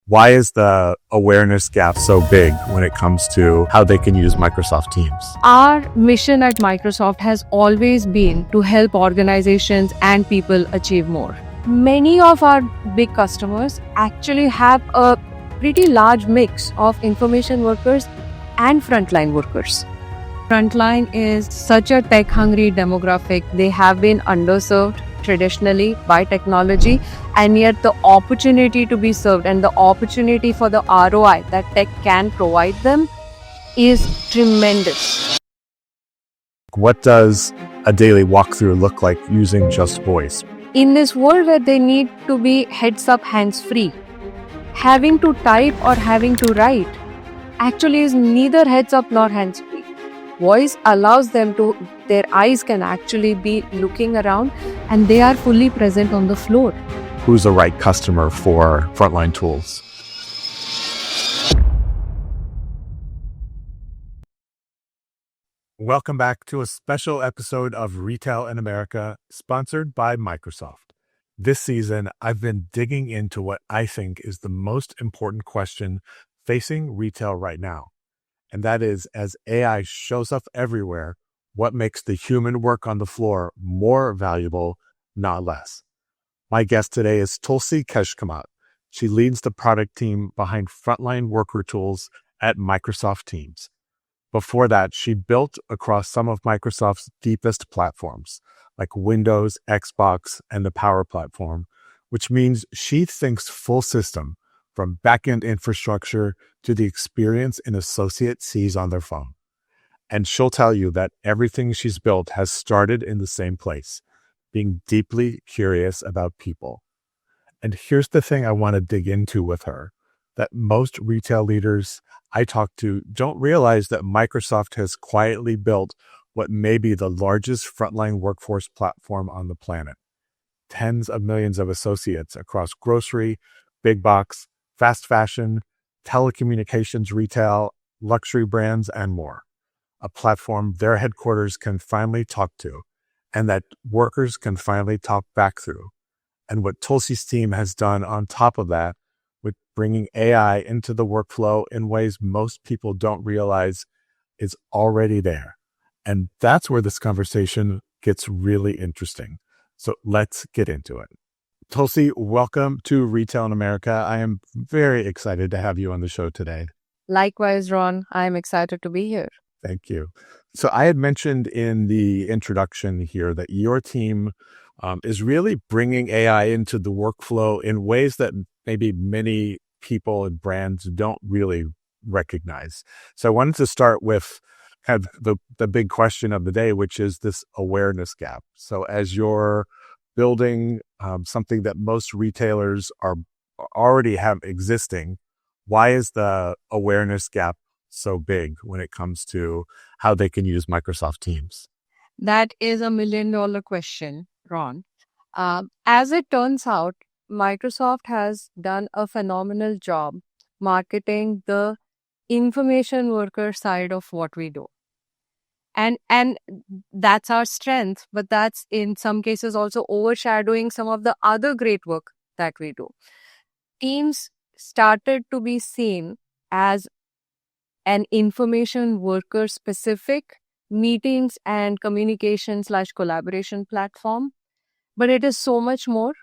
Why is the awareness gap so big when it comes to how they can use Microsoft Teams? Our mission at Microsoft has always been to help organizations and people achieve more. Many of our big customers actually have a pretty large mix of information workers and frontline workers. Frontline is such a tech-hungry demographic. They have been underserved traditionally by technology, and yet the opportunity to be served and the opportunity for the ROI that tech can provide them is tremendous. What does a daily walkthrough look like using just voice? In this world where they need to be heads up, hands free, having to type or having to write actually is neither heads up nor hands free. Voice allows them to, their eyes can actually be looking around and they are fully present on the floor. Who's the right customer for Frontline tools? Welcome back to a special episode of Retail in America, sponsored by Microsoft. This season, I've been digging into what I think is the most important question facing retail right now. And that is, as AI shows up everywhere, what makes the human work on the floor more valuable, not less? My guest today is Tulsi Keshkamat. She leads the product team behind Frontline worker tools at Microsoft Teams. Before that, she built across some of Microsoft's deepest platforms, like Windows, Xbox, and the Power Platform, which means she thinks full system, from backend infrastructure to the experience an associate sees on their phone. And she'll tell you that everything she's built has started in the same place, being deeply curious about people. And here's the thing I want to dig into with her, that most retail leaders I talk to don't realize that Microsoft has quietly built what may be the largest frontline workforce platform on the planet. Tens of millions of associates across grocery, big box, fast fashion, telecommunications retail, luxury brands, and more. A platform their headquarters can finally talk to, and that workers can finally talk back through. And what Tulsi's team has done on top of that, with bringing AI into the workflow in ways most people don't realize is already there. And that's where this conversation gets really interesting. So let's get into it. Tulsi, welcome to Retail in America. I am very excited to have you on the show today. Likewise, Ron, I'm excited to be here. Thank you. So I had mentioned in the introduction here that your team is really bringing AI into the workflow in ways that maybe many people and brands don't really recognize. So I wanted to start with kind of the big question of the day, which is this awareness gap. So as you're building something that most retailers are already have existing, why is the awareness gap so big when it comes to how they can use Microsoft Teams? That is $1 million question, Ron. As it turns out, Microsoft has done a phenomenal job marketing the information worker side of what we do. And that's our strength, but that's in some cases also overshadowing some of the other great work that we do. Teams started to be seen as an information worker specific meetings and communication/collaboration platform, but it is so much more.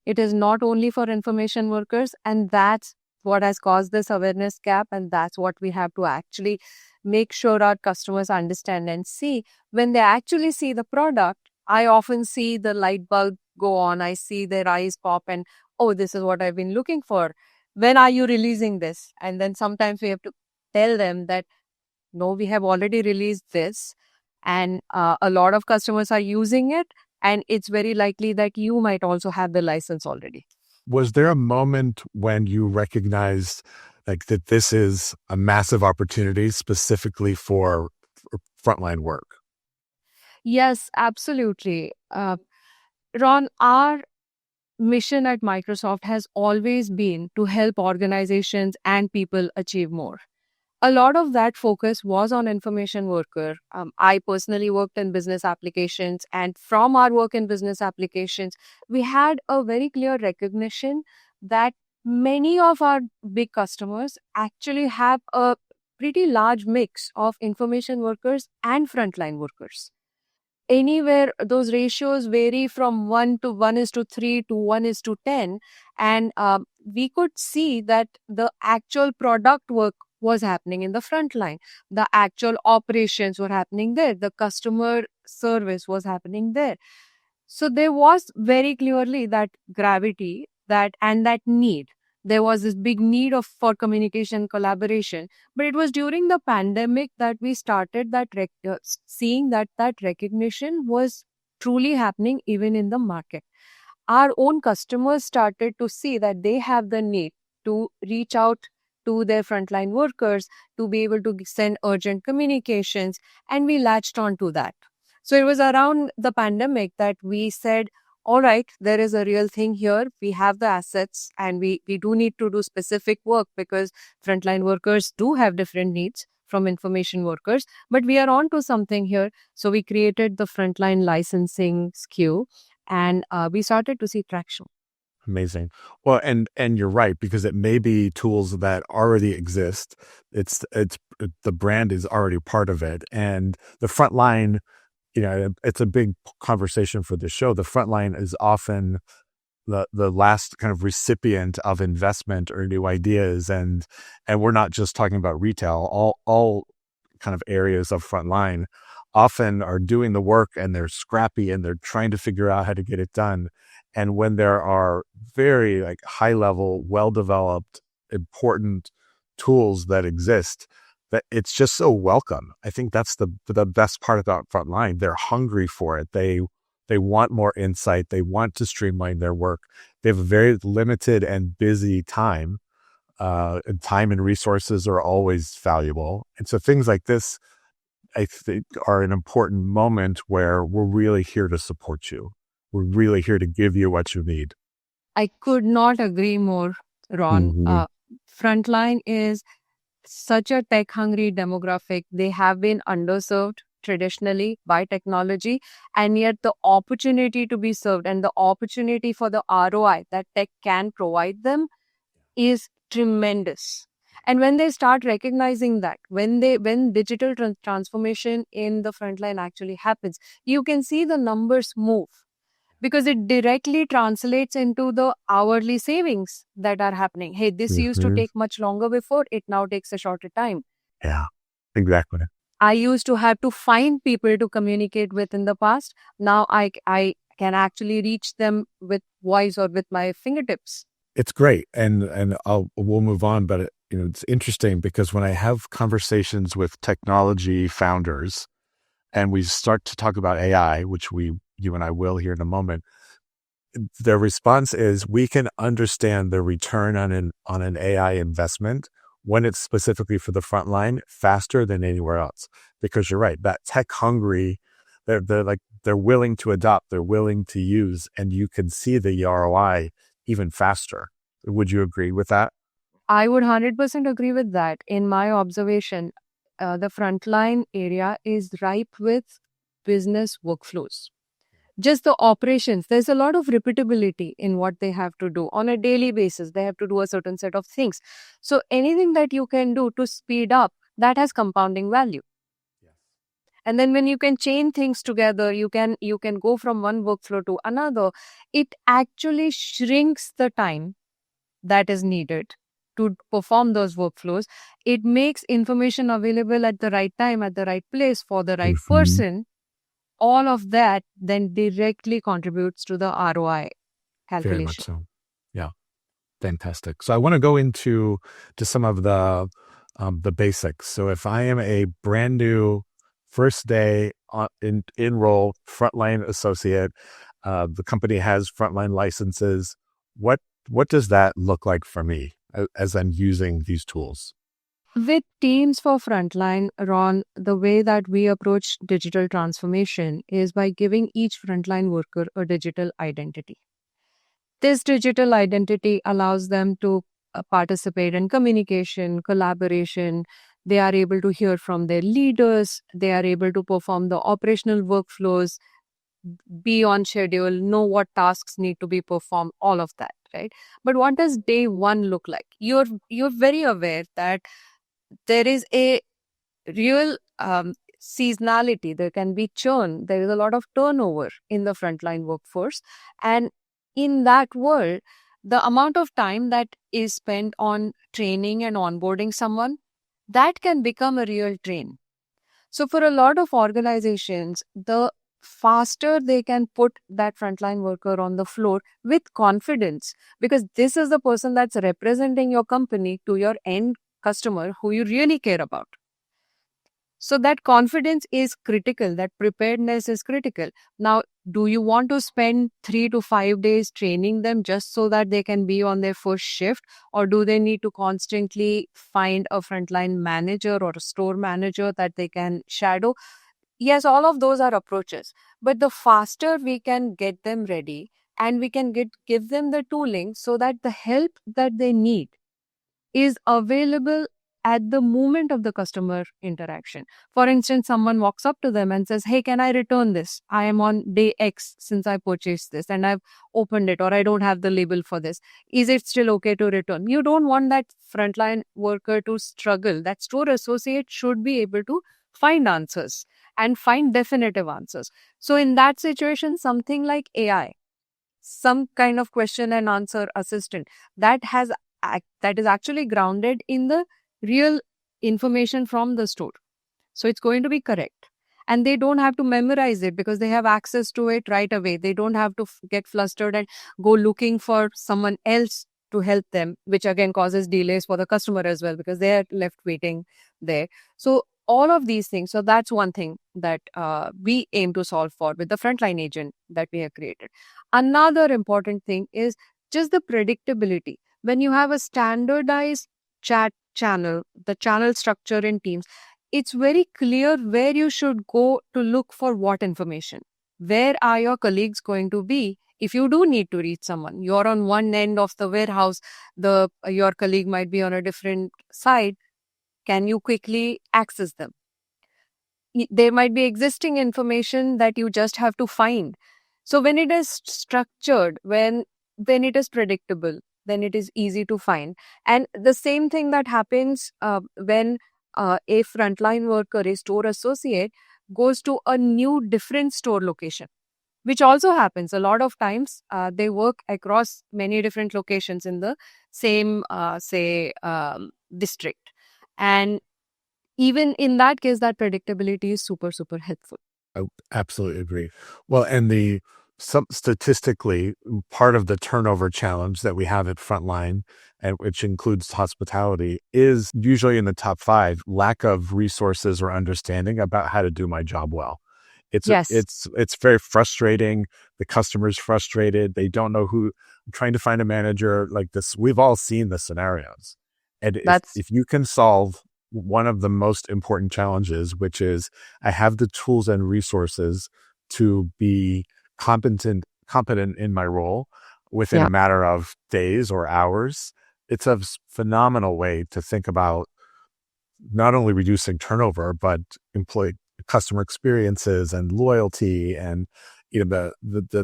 It is not only for information workers, and that's what has caused this awareness gap, and that's what we have to actually make sure our customers understand and see. When they actually see the product, I often see the light bulb go on. I see their eyes pop and, oh, this is what I've been looking for. When are you releasing this? And then sometimes we have to tell them that, no, we have already released this, and a lot of customers are using it, and it's very likely that you might also have the license already. Was there a moment when you recognized like that this is a massive opportunity specifically for frontline work? Yes, absolutely. Ron, our mission at Microsoft has always been to help organizations and people achieve more. A lot of that focus was on information worker. I personally worked in business applications, and from our work in business applications, we had a very clear recognition that many of our big customers actually have a pretty large mix of information workers and frontline workers. Anywhere those ratios vary from 1 to 1 is to 3 to 1 is to 10. And we could see that the actual product work was happening in the front line. The actual operations were happening there. The customer service was happening there. So there was very clearly that gravity and that need. There was this big need for communication, collaboration. But it was during the pandemic that we started seeing that recognition was truly happening even in the market. Our own customers started to see that they have the need to reach out to their frontline workers to be able to send urgent communications, and we latched on to that. So it was around the pandemic that we said, all right, there is a real thing here. We have the assets and we do need to do specific work because frontline workers do have different needs from information workers, but we are on to something here. So we created the frontline licensing SKU, and we started to see traction. Amazing. Well, and you're right, because it may be tools that already exist. It's the brand is already part of it, and the frontline. It's a big conversation for this show. The frontline is often the last kind of recipient of investment or new ideas, and we're not just talking about retail. All kind of areas of frontline often are doing the work, and they're scrappy, and they're trying to figure out how to get it done. And when there are very high level, well developed, important tools that exist, that it's just so welcome. I think that's the best part about frontline. They're hungry for it. They want more insight. They want to streamline their work. They have a very limited and busy time. And time and resources are always valuable. And so things like this, I think, are an important moment where we're really here to support you. We're really here to give you what you need. I could not agree more, Ron. Mm-hmm. Frontline is such a tech-hungry demographic. They have been underserved traditionally by technology, and yet the opportunity to be served and the opportunity for the ROI that tech can provide them is tremendous. And when they start recognizing that, when digital transformation in the frontline actually happens, you can see the numbers move, because it directly translates into the hourly savings that are happening. Hey, this used to take much longer before, it now takes a shorter time. Yeah, exactly. I used to have to find people to communicate with in the past. Now I can actually reach them with voice or with my fingertips. It's great. And we'll move on, but it's interesting because when I have conversations with technology founders and we start to talk about AI, which you and I will here in a moment, their response is, we can understand the return on an AI investment when it's specifically for the front line faster than anywhere else. Because you're right, that tech hungry, they're willing to adopt, they're willing to use, and you can see the ROI even faster. Would you agree with that? I would 100% agree with that. In my observation, the frontline area is ripe with business workflows. Just the operations, there's a lot of repeatability in what they have to do on a daily basis. They have to do a certain set of things. So anything that you can do to speed up, that has compounding value. Yes. And then when you can chain things together, you can go from one workflow to another. It actually shrinks the time that is needed to perform those workflows. It makes information available at the right time, at the right place, for the right person. All of that then directly contributes to the ROI calculation. Very much so. Yeah. Fantastic. So I want to go into some of the basics. So if I am a brand new first day enroll frontline associate, the company has frontline licenses. What does that look like for me as I'm using these tools? With teams for frontline, Ron, the way that we approach digital transformation is by giving each frontline worker a digital identity. This digital identity allows them to participate in communication, collaboration. They are able to hear from their leaders. They are able to perform the operational workflows, be on schedule, know what tasks need to be performed, all of that. right? But what does day one look like? You're very aware that there is a real seasonality. There can be churn. There is a lot of turnover in the frontline workforce. And in that world, the amount of time that is spent on training and onboarding someone, that can become a real drain. So for a lot of organizations, the faster they can put that frontline worker on the floor with confidence, because this is the person that's representing your company to your end customer who you really care about. So that confidence is critical, that preparedness is critical. Now, do you want to spend 3 to 5 days training them just so that they can be on their first shift? Or do they need to constantly find a frontline manager or a store manager that they can shadow? Yes, all of those are approaches. But the faster we can get them ready and we can give them the tooling so that the help that they need is available at the moment of the customer interaction. For instance, someone walks up to them and says, "Hey, can I return this? I am on day X since I purchased this and I've opened it, or I don't have the label for this. Is it still okay to return?" You don't want that frontline worker to struggle. That store associate should be able to find answers and find definitive answers. So, in that situation, something like AI, some kind of question and answer assistant that is actually grounded in the real information from the store, so it's going to be correct, and they don't have to memorize it because they have access to it right away. They don't have to get flustered and go looking for someone else to help them, which again causes delays for the customer as well because they are left waiting there. So all of these things, so that's one thing that we aim to solve for with the frontline agent that we have created. Another important thing is just the predictability. When you have a standardized chat channel, the channel structure in Teams, it's very clear where you should go to look for what information. Where are your colleagues going to be if you do need to reach someone? You're on one end of the warehouse, your colleague might be on a different side. Can you quickly access them? There might be existing information that you just have to find. So when it is structured, when it is predictable, then it is easy to find. And the same thing that happens when a frontline worker, a store associate, goes to a new different store location, which also happens a lot of times. They work across many different locations in the same district, and even in that case, that predictability is super, super helpful. I absolutely agree. Well, and statistically, part of the turnover challenge that we have at Frontline, and which includes hospitality, is usually in the top 5, lack of resources or understanding about how to do my job well. Yes, It's very frustrating. The customer's frustrated. They don't know who. Trying to find a manager like this. We've all seen the scenarios, and that's if you can solve one of the most important challenges, which is I have the tools and resources to be competent in my role within yeah. a matter of days or hours. It's a phenomenal way to think about not only reducing turnover, but employee customer experiences and loyalty, and the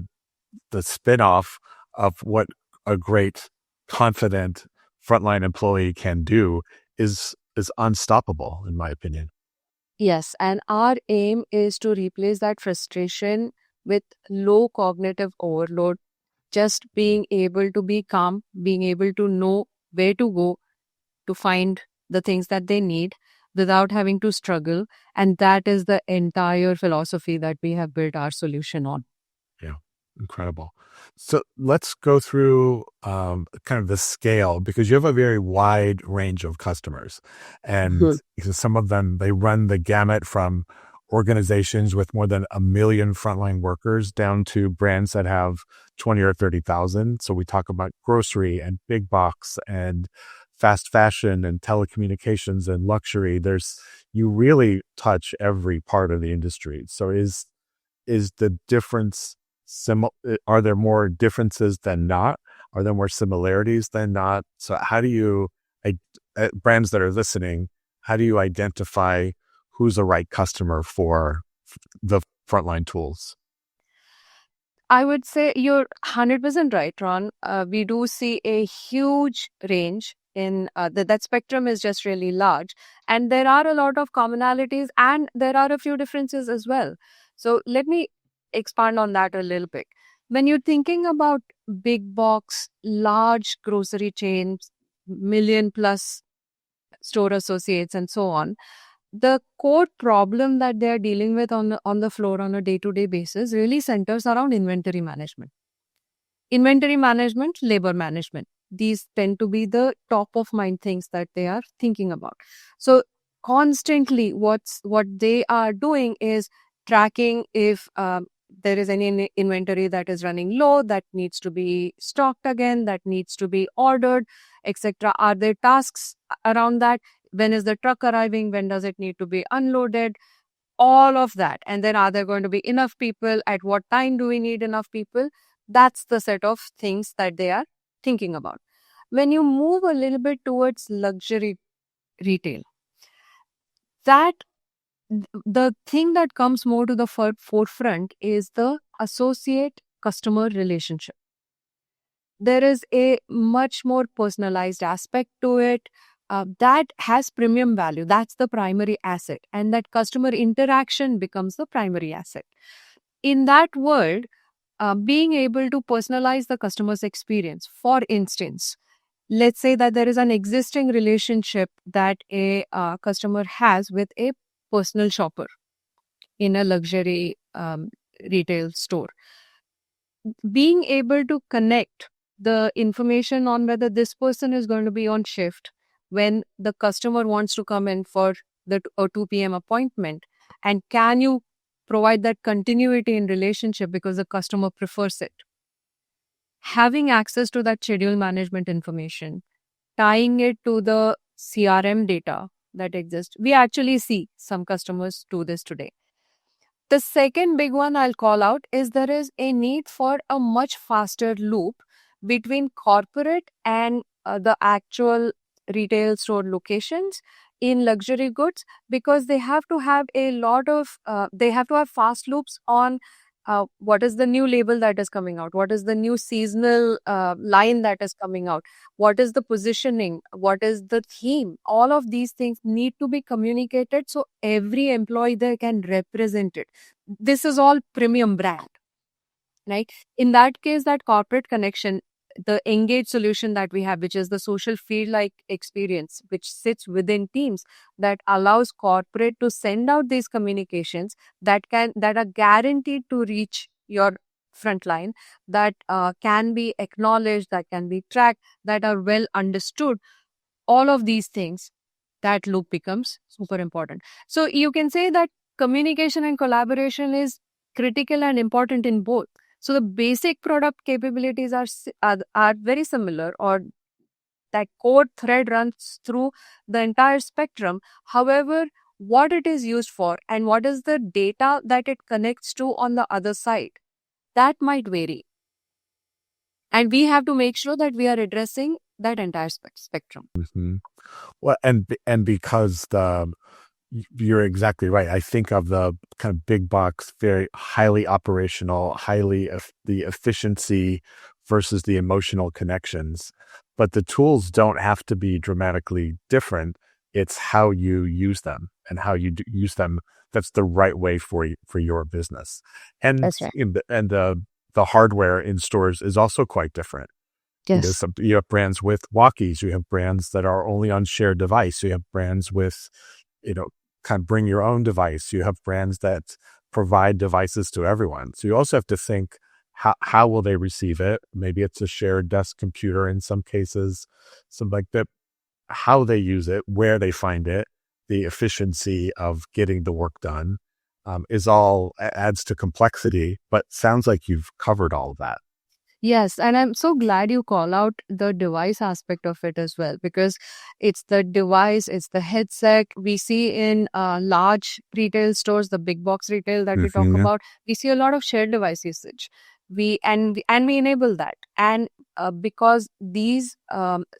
spin-off of what a great, confident frontline employee can do is unstoppable, in my opinion. Yes, and our aim is to replace that frustration with low cognitive overload, just being able to be calm, being able to know where to go to find the things that they need without having to struggle. And that is the entire philosophy that we have built our solution on. Yeah, incredible. So let's go through kind of the scale, because you have a very wide range of customers, and Mhm. some of them, they run the gamut from organizations with more than 1 million frontline workers down to brands that have 20 or 30,000. So we talk about grocery and big box and fast fashion and telecommunications and luxury. You really touch every part of the industry. So is the difference are there more differences than not? Are there more similarities than not? So how do you, brands that are listening, how do you identify who's the right customer for the frontline tools? I would say you're 100% right, Ron. We do see a huge range in that spectrum is just really large. And there are a lot of commonalities and there are a few differences as well. So let me expand on that a little bit. When you're thinking about big box, large grocery chains, million plus store associates, and so on, the core problem that they are dealing with on the floor on a day-to-day basis really centers around inventory management, labor management. These tend to be the top of mind things that they are thinking about. So constantly what they are doing is tracking if there is any inventory that is running low, that needs to be stocked again, that needs to be ordered, etc. Are there tasks around that? When is the truck arriving? When does it need to be unloaded? All of that. And then are there going to be enough people? At what time do we need enough people? That's the set of things that they are thinking about. When you move a little bit towards luxury retail, that the thing that comes more to the forefront is the associate customer relationship. There is a much more personalized aspect to it that has premium value. That's the primary asset, and that customer interaction becomes the primary asset. In that world, being able to personalize the customer's experience. For instance, let's say that there is an existing relationship that a customer has with a personal shopper in a luxury retail store. Being able to connect the information on whether this person is going to be on shift when the customer wants to come in for the 2 p.m. appointment, and can you provide that continuity in relationship because the customer prefers it. Having access to that schedule management information, tying it to the CRM data that exists. We actually see some customers do this today. The second big one I'll call out is there is a need for a much faster loop between corporate and the actual retail store locations in luxury goods, because they have to have they have to have fast loops on what is the new label that is coming out, what is the new seasonal line that is coming out, what is the positioning, what is the theme. All of these things need to be communicated so every employee there can represent it. This is all premium brand, right? In that case, that corporate connection, the engage solution that we have, which is the social field like experience, which sits within teams, that allows corporate to send out these communications that are guaranteed to reach your frontline, that can be acknowledged, that can be tracked, that are well understood. All of these things, that loop becomes super important. So you can say that communication and collaboration is critical and important in both. So the basic product capabilities are very similar, or that core thread runs through the entire spectrum. However, what it is used for and what is the data that it connects to on the other side, that might vary. And we have to make sure that we are addressing that entire spectrum. Mm-hmm. Well, and because you're exactly right. I think of the kind of big box, very highly operational, the efficiency versus the emotional connections. But the tools don't have to be dramatically different. It's how you use them and how you use them. That's the right way for your business. And That's right. and the hardware in stores is also quite different. Yes. You have brands with walkies. You have brands that are only on shared device. You have brands with, kind of bring your own device. You have brands that provide devices to everyone. So you also have to think, how will they receive it? Maybe it's a shared desk computer in some cases, something like that. How they use it, where they find it, the efficiency of getting the work done is all adds to complexity, but sounds like you've covered all of that. Yes, and I'm so glad you call out the device aspect of it as well, because it's the device, it's the headset. We see in large retail stores, the big box retail that we talk Mm-hmm. about, we see a lot of shared device usage. We enable that, and because these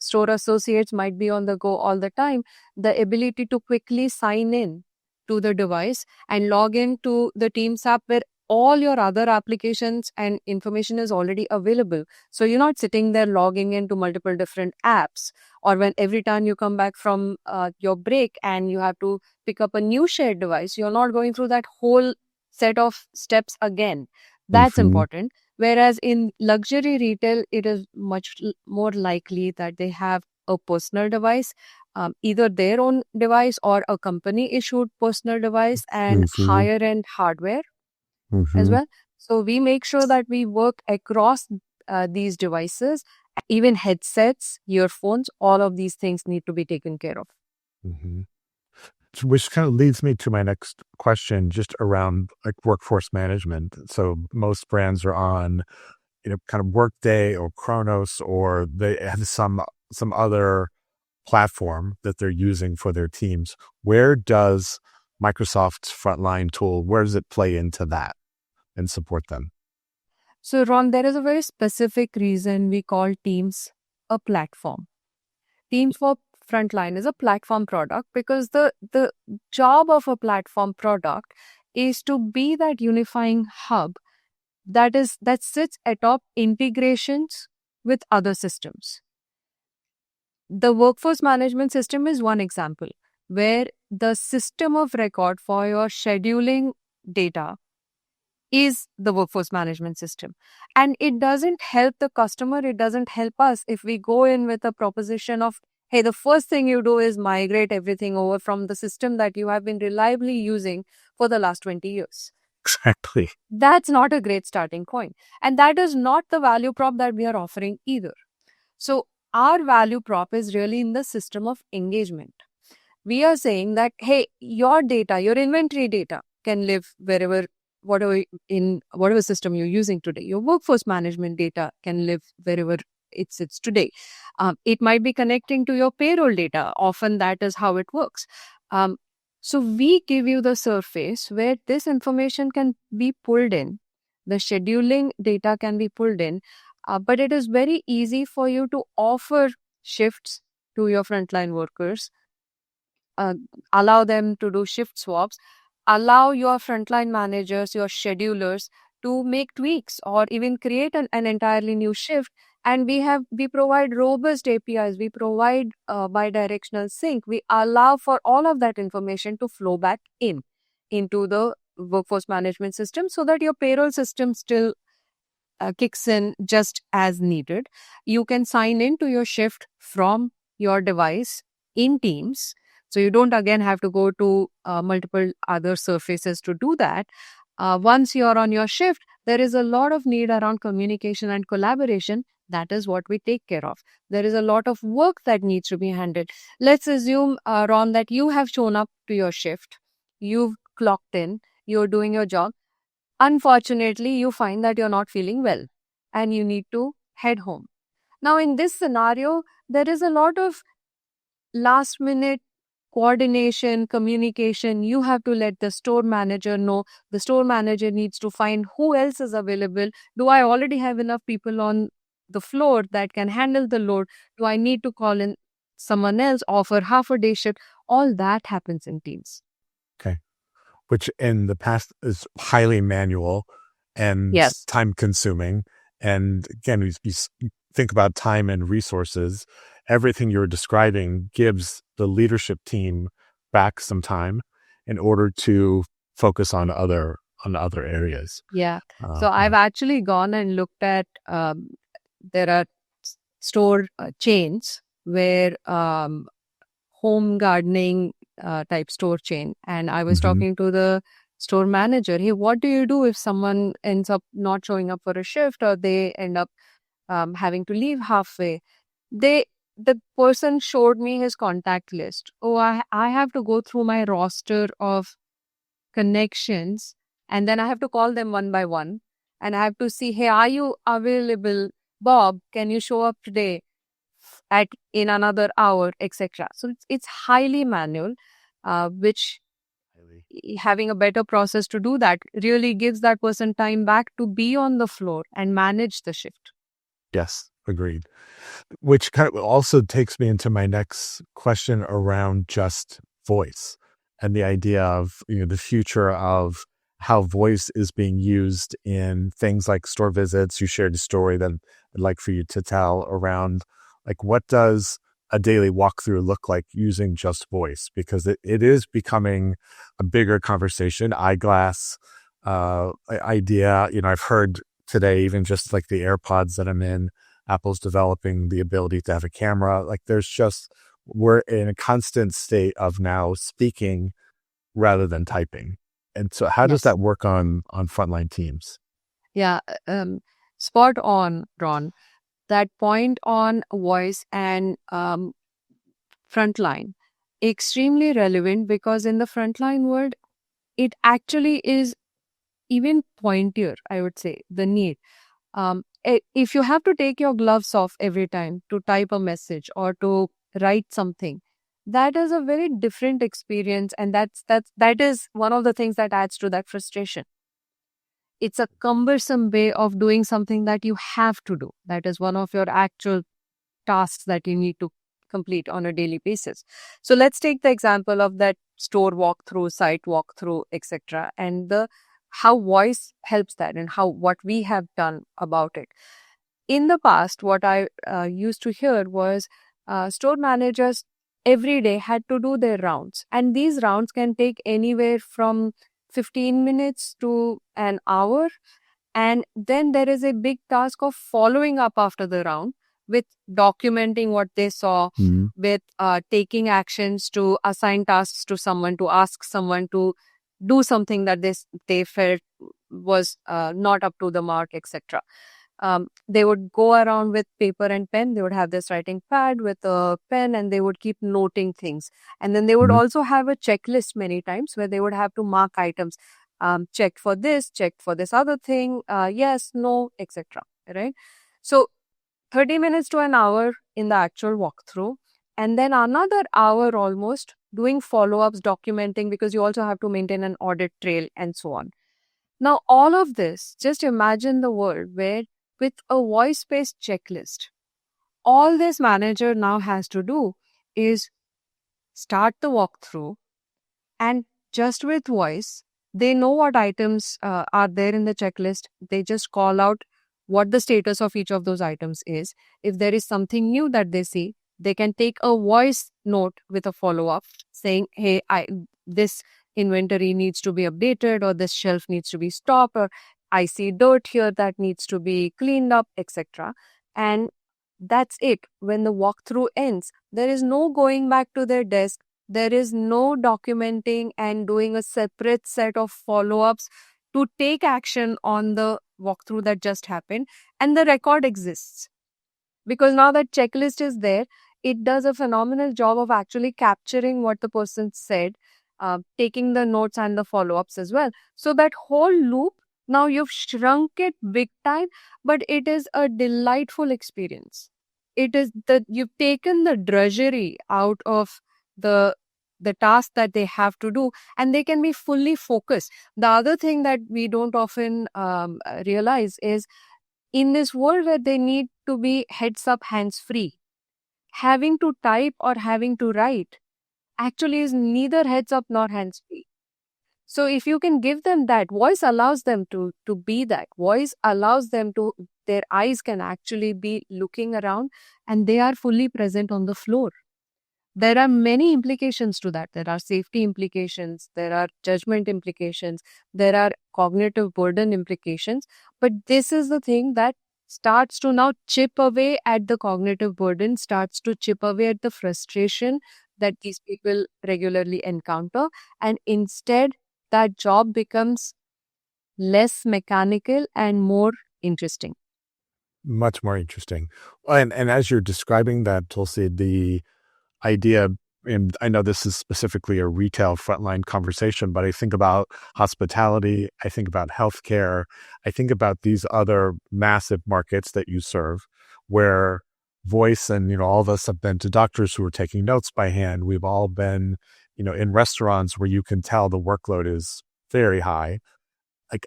store associates might be on the go all the time, the ability to quickly sign in to the device and log in to the Teams app where all your other applications and information is already available. So you're not sitting there logging into multiple different apps, or when every time you come back from your break and you have to pick up a new shared device, you're not going through that whole set of steps again. That's Mhm. important. Whereas in luxury retail, it is much more likely that they have a personal device, either their own device or a company issued personal device, and Mhm. higher end hardware as Mhm. well. So we make sure that we work across these devices, even headsets, earphones, all of these things need to be taken care of. Mhm. Which kind of leads me to my next question, just around like workforce management. So most brands are on, kind of Workday or Kronos, or they have some other platform that they're using for their teams. Where does Microsoft's Frontline tool, where does it play into that and support them? So, Ron, there is a very specific reason we call Teams a platform. Teams for Frontline is a platform product because the job of a platform product is to be that unifying hub that sits atop integrations with other systems. The workforce management system is one example where the system of record for your scheduling data is the workforce management system. And it doesn't help the customer, it doesn't help us if we go in with a proposition of, hey, the first thing you do is migrate everything over from the system that you have been reliably using for the last 20 years. Exactly. That's not a great starting point. And that is not the value prop that we are offering either. So, our value prop is really in the system of engagement. We are saying that, hey, your data, your inventory data can live wherever, whatever system you're using today. Your workforce management data can live wherever it sits today. It might be connecting to your payroll data. Often that is how it works. Um, so we give you the surface where this information can be pulled in. The scheduling data can be pulled in, but it is very easy for you to offer shifts to your frontline workers, uh, allow them to do shift swaps, allow your frontline managers, your schedulers to make tweaks or even create an entirely new shift. And we provide robust APIs, we provide bidirectional sync, we allow for all of that information to flow back into the workforce management system so that your payroll system still kicks in just as needed. You can sign into your shift from your device in Teams. So you don't again have to go to multiple other surfaces to do that. Once you're on your shift, there is a lot of need around communication and collaboration. That is what we take care of. There is a lot of work that needs to be handled. Let's assume, Ron, that you have shown up to your shift, you've clocked in, you're doing your job. Unfortunately, you find that you're not feeling well and you need to head home. Now, in this scenario, there is a lot of last minute coordination, communication. You have to let the store manager know. The store manager needs to find who else is available. Do I already have enough people on the floor that can handle the load? Do I need to call in someone else, offer half a day shift? All that happens in Teams. Okay. Which in the past is highly manual and Yes. time consuming. And again, you think about time and resources. Everything you're describing gives the leadership team back some time in order to focus on other areas. Yeah. Uh, So I've actually gone and looked at, there are store chains where home gardening type store chain. And I was mhm. talking to the store manager. Hey, what do you do if someone ends up not showing up for a shift, or they end up having to leave halfway? The person showed me his contact list. Oh, I have to go through my roster of connections, and then I have to call them one by one, and I have to see, hey, are you available? Bob, can you show up today at in another hour, etc. So it's highly manual, which having a better process to do that really gives that person time back to be on the floor and manage the shift. Yes, agreed. Which kind of also takes me into my next question around just voice and the idea of, the future of how voice is being used in things like store visits. You shared a story that I'd like for you to tell around, like, what does a daily walkthrough look like using just voice? Because it is becoming a bigger conversation. Eyeglass idea, I've heard today, even just like the AirPods that I'm in, Apple's developing the ability to have a camera. Like, we're in a constant state of now speaking rather than typing. And so how does Yes. that work on frontline teams? Yeah. Spot on, Ron. That point on voice and frontline, extremely relevant, because in the frontline world, it actually is even pointier, I would say, the need. If you have to take your gloves off every time to type a message or to write something, that is a very different experience, and that is one of the things that adds to that frustration. It's a cumbersome way of doing something that you have to do. That is one of your actual tasks that you need to complete on a daily basis. So let's take the example of that store walkthrough, site walkthrough, etc., and the how voice helps that, and how what we have done about it. In the past, what I used to hear was store managers every day had to do their rounds, and these rounds can take anywhere from 15 minutes to an hour. And then there is a big task of following up after the round with documenting what they saw, Mhm. with taking actions to assign tasks to someone, to ask someone to do something that they felt was not up to the mark, etc. They would go around with paper and pen. They would have this writing pad with a pen, and they would keep noting things. And then they would Mhm. also have a checklist many times where they would have to mark items. Checked for this, checked for this other thing, yes, no, etc. Right? So 30 minutes to an hour in the actual walkthrough, and then another hour almost doing follow ups, documenting, because you also have to maintain an audit trail and so on. Now, all of this, just imagine the world where with a voice based checklist, all this manager now has to do is start the walkthrough, and just with voice, they know what items are there in the checklist. They just call out what the status of each of those items is. If there is something new that they see, they can take a voice note with a follow up saying, hey, this inventory needs to be updated, or this shelf needs to be stocked, or I see dirt here that needs to be cleaned up, etc. And that's it. When the walkthrough ends, there is no going back to their desk. There is no documenting and doing a separate set of follow ups to take action on the walkthrough that just happened. And the record exists because now that checklist is there. It does a phenomenal job of actually capturing what the person said, taking the notes and the follow ups as well. So that whole loop, now you've shrunk it big time, but it is a delightful experience. It is that you've taken the drudgery out of the the task that they have to do, and they can be fully focused. The other thing that we don't often realize is, in this world where they need to be heads up, hands free, having to type or having to write actually is neither heads up nor hands free. So if you can give them that, voice allows them to be that. Voice allows them to, their eyes can actually be looking around and they are fully present on the floor. There are many implications to that. There are safety implications, there are judgment implications, there are cognitive burden implications. But this is the thing that starts to now chip away at the cognitive burden, starts to chip away at the frustration that these people regularly encounter. And instead, that job becomes less mechanical and more interesting. Much more interesting. And as you're describing that, Tulsi, the idea, and I know this is specifically a retail frontline conversation, but I think about hospitality, I think about healthcare, I think about these other massive markets that you serve, where voice, and all of us have been to doctors who are taking notes by hand. We've all been, in restaurants where you can tell the workload is very high. Like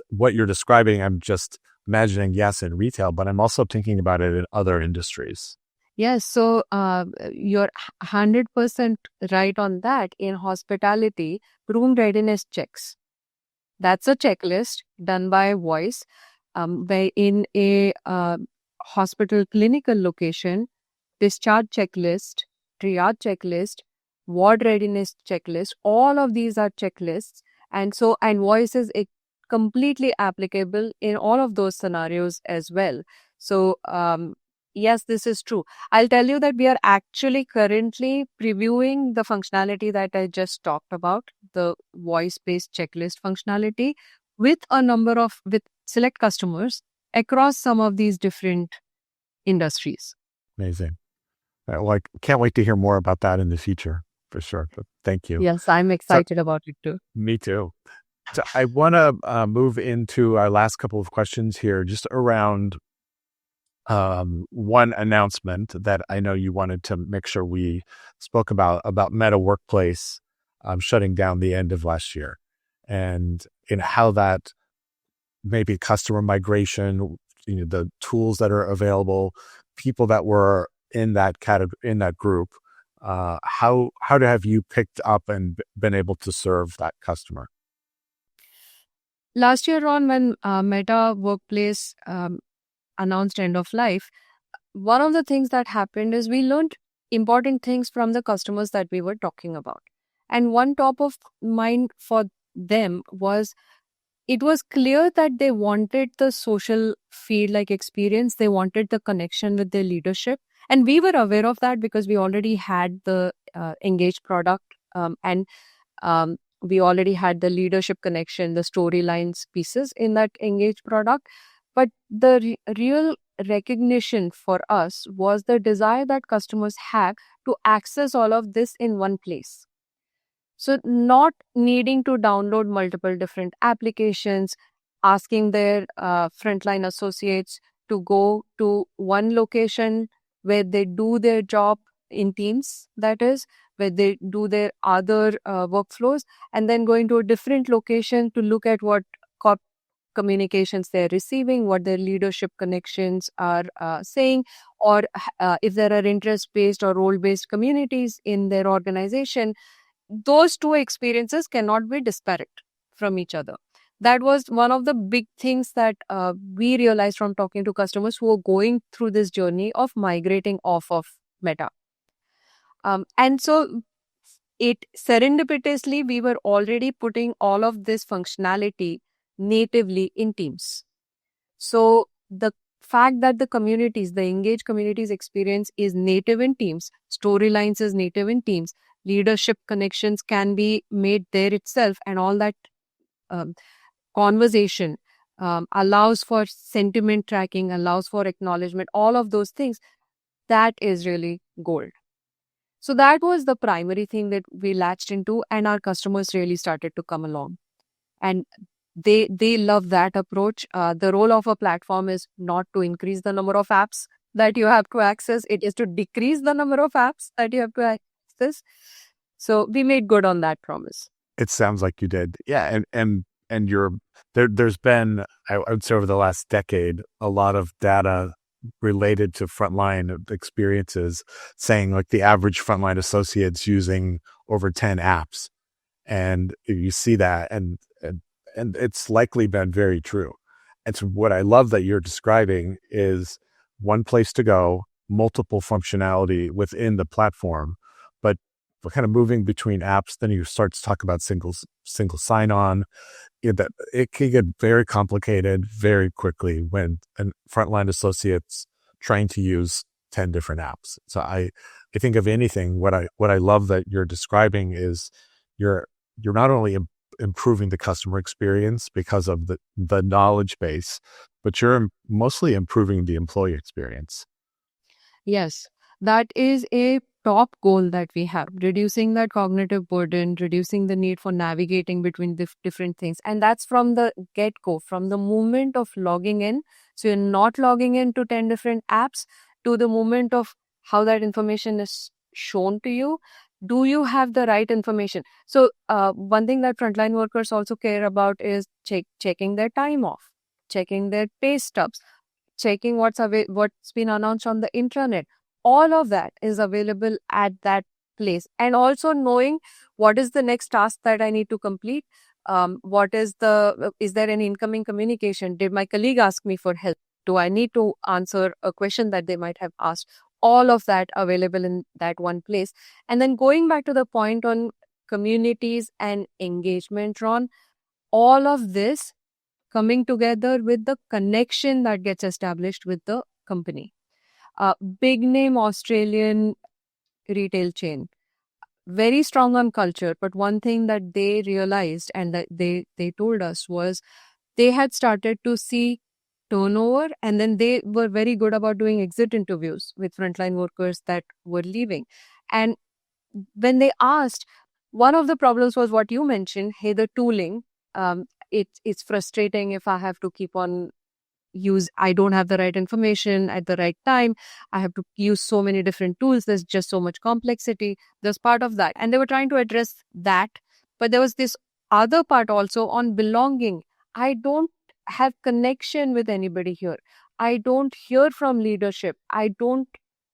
what you're describing, I'm just imagining, yes, in retail, but I'm also thinking about it in other industries. Yes, so you're 100% right on that. In hospitality, room readiness checks. That's a checklist done by voice, where in a hospital clinical location, discharge checklist, triage checklist, ward readiness checklist, all of these are checklists. And voice is completely applicable in all of those scenarios as well. So, yes, this is true. I'll tell you that we are actually currently previewing the functionality that I just talked about, the voice-based checklist functionality, with with select customers across some of these different industries. Amazing. Can't wait to hear more about that in the future for sure. But thank you. Yes, I'm So, excited about it too. me too. So I want to move into our last couple of questions here, just around one announcement that I know you wanted to make sure we spoke about Meta Workplace shutting down the end of last year, and in how that maybe customer migration, the tools that are available, people that were in that category, in that group, how have you picked up and been able to serve that customer? Last year on, when Meta Workplace announced end of life, one of the things that happened is we learned important things from the customers that we were talking about. And one top of mind for them was, it was clear that they wanted the social field like experience. They wanted the connection with their leadership. And we were aware of that because we already had the Engage product, and we already had the leadership connection, the storylines pieces in that Engage product. But the real recognition for us was the desire that customers have to access all of this in one place. So, not needing to download multiple different applications, asking their frontline associates to go to one location where they do their job in teams, that is, where they do their other workflows, and then going to a different location to look at what communications they're receiving, what their leadership connections are saying, or if there are interest based or role based communities in their organization. Those two experiences cannot be disparate from each other. That was one of the big things that we realized from talking to customers who are going through this journey of migrating off of Meta. And so it serendipitously, we were already putting all of this functionality natively in Teams. So the fact that the engaged communities experience is native in Teams, storylines is native in Teams, leadership connections can be made there itself, and all that um, conversation allows for sentiment tracking, allows for acknowledgement, all of those things, that is really gold. So that was the primary thing that we latched into, and our customers really started to come along. And they love that approach. The role of a platform is not to increase the number of apps that you have to access. It is to decrease the number of apps that you have to access. So we made good on that promise. It sounds like you did. Yeah. And there's been, I would say over the last decade, a lot of data related to frontline experiences saying like the average frontline associate's using over 10 apps. And you see that, and it's likely been very true. And so what I love that you're describing is one place to go, multiple functionality within the platform, but we're kind of moving between apps. Then you start to talk about single sign-on. That it can get very complicated very quickly when a frontline associate's trying to use 10 different apps. So I think of anything, what I love that you're describing is you're not only improving the customer experience because of the knowledge base, but you're mostly improving the employee experience. Yes, that is a top goal that we have, reducing that cognitive burden, reducing the need for navigating between different things. And that's from the get-go, from the moment of logging in. So you're not logging into 10 different apps, to the moment of how that information is shown to you. Do you have the right information? So one thing that frontline workers also care about is checking their time off, checking their pay stubs, checking what's been announced on the intranet. All of that is available at that place. And also knowing what is the next task that I need to complete, What is is there any incoming communication? Did my colleague ask me for help? Do I need to answer a question that they might have asked? All of that available in that one place. And then going back to the point on communities and engagement, Ron, all of this coming together with the connection that gets established with the company. Big name Australian retail chain, very strong on culture, but one thing that they realized and that they told us was they had started to see turnover, and then they were very good about doing exit interviews with frontline workers that were leaving. And when they asked, one of the problems was what you mentioned, hey, the tooling. It's frustrating if I have to keep on I don't have the right information at the right time. I have to use so many different tools. There's just so much complexity. There's part of that. And they were trying to address that. But there was this other part also on belonging. I don't have connection with anybody here. I don't hear from leadership. I don't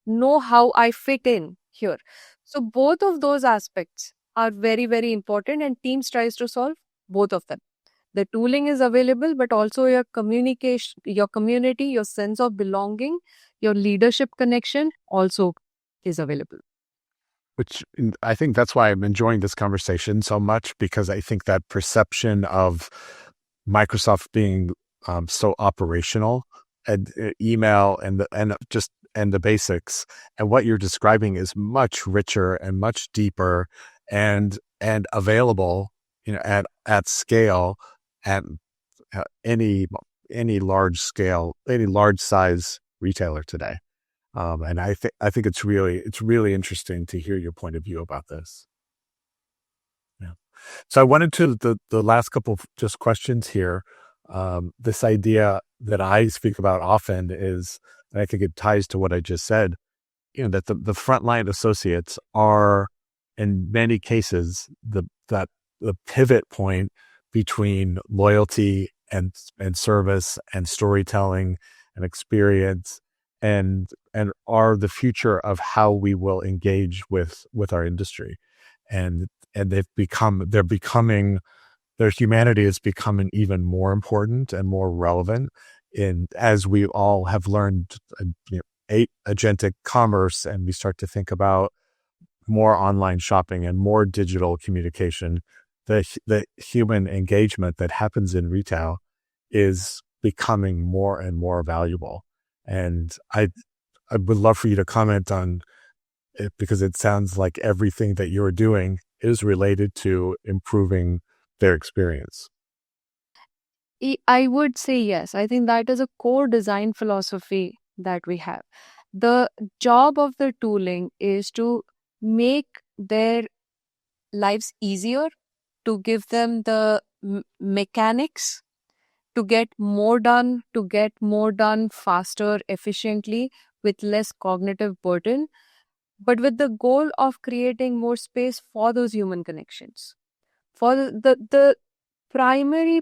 know how I fit in here. So both of those aspects are very, very important, and Teams tries to solve both of them. The tooling is available, but also your communication, your community, your sense of belonging, your leadership connection also is available. I think that's why I'm enjoying this conversation so much, because I think that perception of Microsoft being so operational and email and the basics, and what you're describing is much richer and much deeper and available, at scale at any large scale, any large size retailer today. And I think it's really interesting to hear your point of view about this. Yeah. So I wanted to the last couple of just questions here. This idea that I speak about often is, and I think it ties to what I just said, that the frontline associates are in many cases the pivot point between loyalty and service and storytelling and experience, and are the future of how we will engage with our industry. And their humanity is becoming even more important and more relevant as we all have learned agentic commerce, and we start to think about more online shopping and more digital communication. The human engagement that happens in retail is becoming more and more valuable. And I would love for you to comment on it, because it sounds like everything that you're doing is related to improving their experience. I would say yes. I think that is a core design philosophy that we have. The job of the tooling is to make their lives easier, to give them the mechanics to get more done faster, efficiently, with less cognitive burden, but with the goal of creating more space for those human connections. For the primary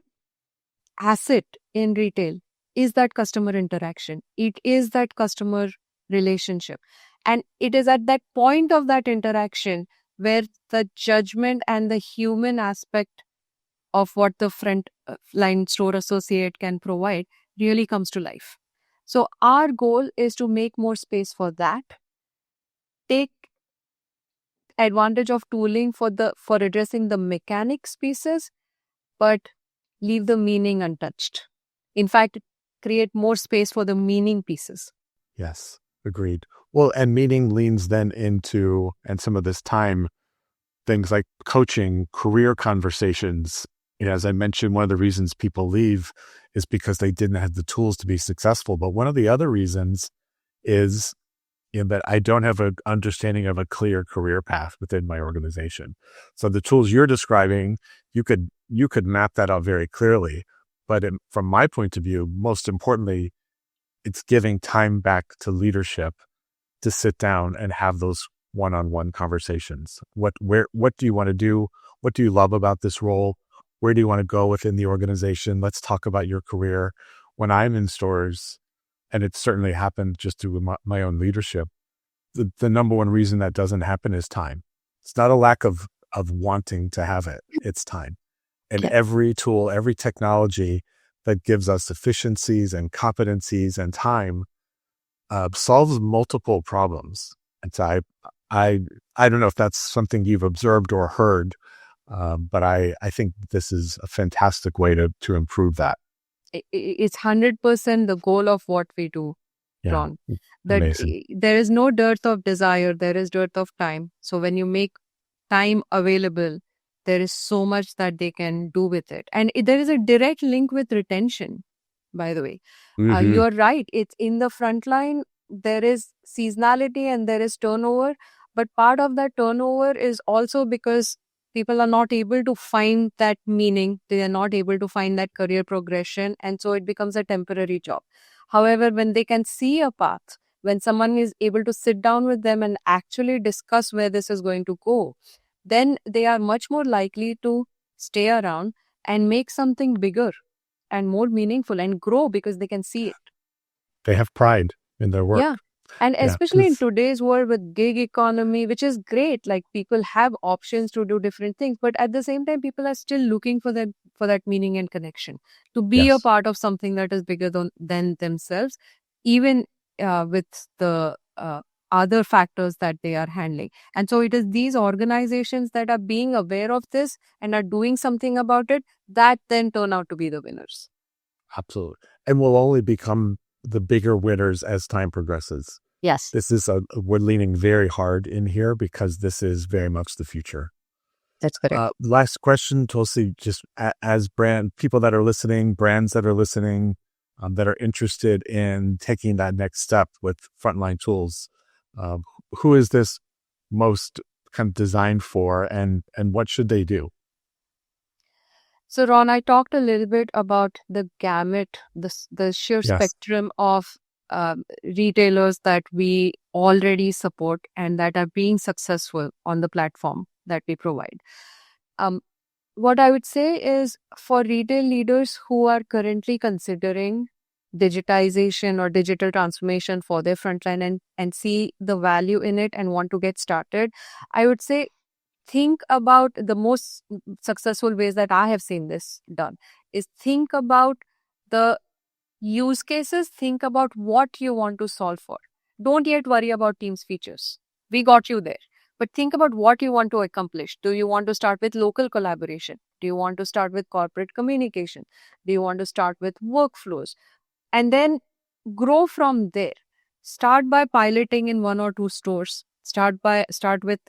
asset in retail is that customer interaction. It is that customer relationship. And it is at that point of that interaction where the judgment and the human aspect of what the front line store associate can provide really comes to life. So our goal is to make more space for that, take advantage of tooling for addressing the mechanics pieces, but leave the meaning untouched. In fact, create more space for the meaning pieces. Yes, agreed. Well, and meaning leans then into, and some of this time, things like coaching, career conversations. As I mentioned, one of the reasons people leave is because they didn't have the tools to be successful. But one of the other reasons is that I don't have an understanding of a clear career path within my organization. So the tools you're describing, you could map that out very clearly. But from my point of view, most importantly, it's giving time back to leadership to sit down and have those one-on-one conversations. What do you want to do? What do you love about this role? Where do you want to go within the organization? Let's talk about your career. When I'm in stores, and it's certainly happened just through my own leadership, the number one reason that doesn't happen is time. It's not a lack of wanting to have it. It's time. And every tool, every technology that gives us efficiencies and competencies and time solves multiple problems. And so I don't know if that's something you've observed or heard, but I think this is a fantastic way to improve that. It's 100% the goal of what we do, Ron. That Amazing. there is no dearth of desire, there is dearth of time. So when you make time available, there is so much that they can do with it. And there is a direct link with retention, by the way. You're right. It's in the frontline, there is seasonality and there is turnover. But part of that turnover is also because people are not able to find that meaning. They are not able to find that career progression. And so it becomes a temporary job. However, when they can see a path, when someone is able to sit down with them and actually discuss where this is going to go, then they are much more likely to stay around and make something bigger and more meaningful and grow because they can see it. They have pride in their work. Yeah. And especially in today's world with gig economy, which is great, like people have options to do different things, but at the same time, people are still looking for that meaning and connection, to be a part of something that is bigger than themselves, even with the other factors that they are handling. And so it is these organizations that are being aware of this and are doing something about it that then turn out to be the winners. Absolutely. And will only become the bigger winners as time progresses. Yes. This is we're leaning very hard in here because this is very much the future. That's correct. Last question, Tulsi, just as people that are listening, brands that are listening, that are interested in taking that next step with Frontline tools, who is this most kind of designed for, and what should they do? So, Ron, I talked a little bit about the gamut, the sheer spectrum of retailers that we already support and that are being successful on the platform that we provide. What I would say is, for retail leaders who are currently considering digitization or digital transformation for their frontline and see the value in it and want to get started, I would say think about the most successful ways that I have seen this done is think about the use cases, think about what you want to solve for. Don't yet worry about Teams features. We got you there. But think about what you want to accomplish. Do you want to start with local collaboration? Do you want to start with corporate communication? Do you want to start with workflows? And then grow from there. Start by piloting in 1 or 2 stores. Start with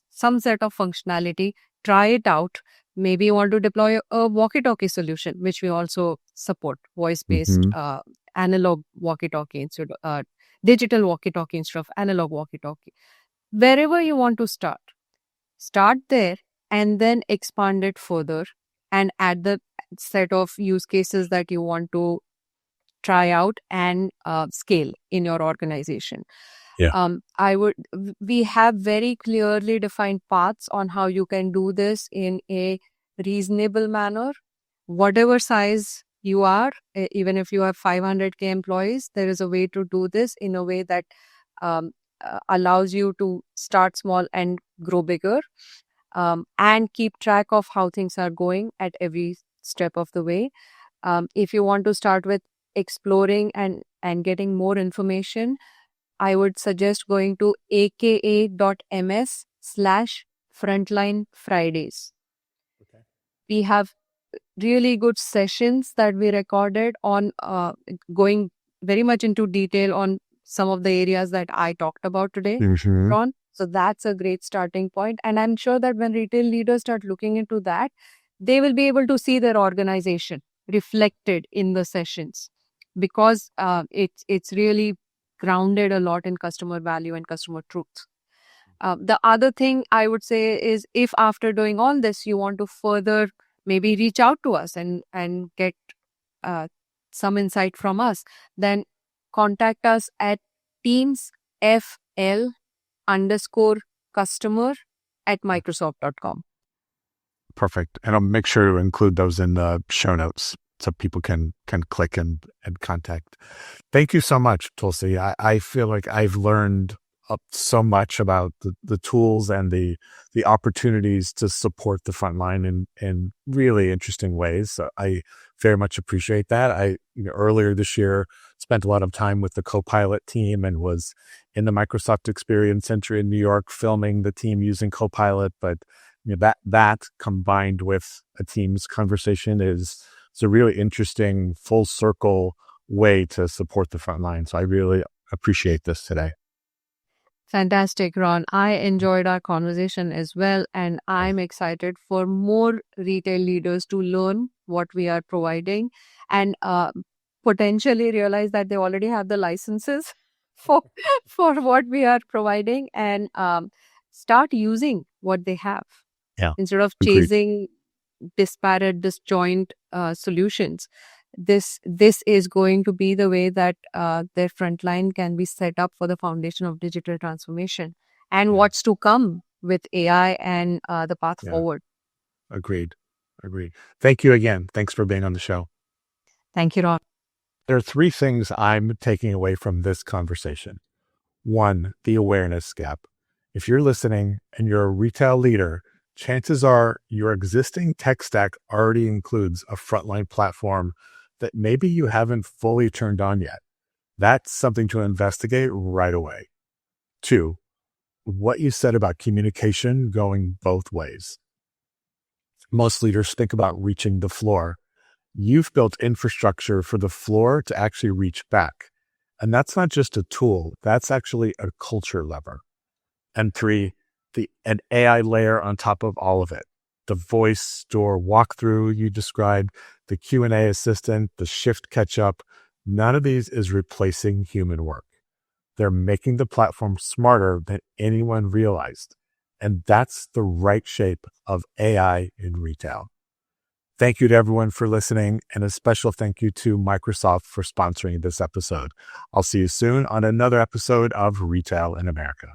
some set of functionality. Try it out. Maybe you want to deploy a walkie-talkie solution, which we also support, voice-based analog walkie-talkie instead of digital walkie-talkie instead of analog walkie-talkie. Wherever you want to start there and then expand it further and add the set of use cases that you want to try out and scale in your organization. We have very clearly defined paths on how you can do this in a reasonable manner. Whatever size you are, even if you have 500K employees, there is a way to do this in a way that allows you to start small and grow bigger, and keep track of how things are going at every step of the way. If you want to start with exploring and getting more information, I would suggest going to aka.ms/Frontline Fridays. Okay. We have really good sessions that we recorded on going very much into detail on some of the areas that I talked about today, Ron. So that's a great starting point. And I'm sure that when retail leaders start looking into that, they will be able to see their organization reflected in the sessions, because it's really grounded a lot in customer value and customer truth. The other thing I would say is, if after doing all this, you want to further maybe reach out to us and get some insight from us, then contact us at teamsfl_customer@microsoft.com. Perfect. And I'll make sure to include those in the show notes so people can click and contact. Thank you so much, Tulsi. I feel like I've learned up so much about the tools and the opportunities to support the frontline in really interesting ways. So I very much appreciate that. Earlier this year spent a lot of time with the Copilot team and was in the Microsoft Experience Center in New York filming the team using Copilot. But that combined with a team's conversation is a really interesting full circle way to support the frontline. So I really appreciate this today. Fantastic, Ron. I enjoyed our conversation as well, and I'm excited for more retail leaders to learn what we are providing and potentially realize that they already have the licenses for what we are providing and start using what they have instead of Agreed. chasing disparate, disjoint solutions. This is going to be the way that their frontline can be set up for the foundation of digital transformation and what's to come with AI and the path forward. Agreed. Thank you again. Thanks for being on the show. Thank you, Ron. There are 3 things I'm taking away from this conversation. 1, the awareness gap. If you're listening and you're a retail leader, chances are your existing tech stack already includes a frontline platform that maybe you haven't fully turned on yet. That's something to investigate right away. 2, what you said about communication going both ways. Most leaders think about reaching the floor. You've built infrastructure for the floor to actually reach back. And that's not just a tool, that's actually a culture lever. And 3, an AI layer on top of all of it. The voice store walkthrough you described, the Q&A assistant, the shift catch-up, none of these is replacing human work. They're making the platform smarter than anyone realized. And that's the right shape of AI in retail. Thank you to everyone for listening, and a special thank you to Microsoft for sponsoring this episode. I'll see you soon on another episode of Retail in America.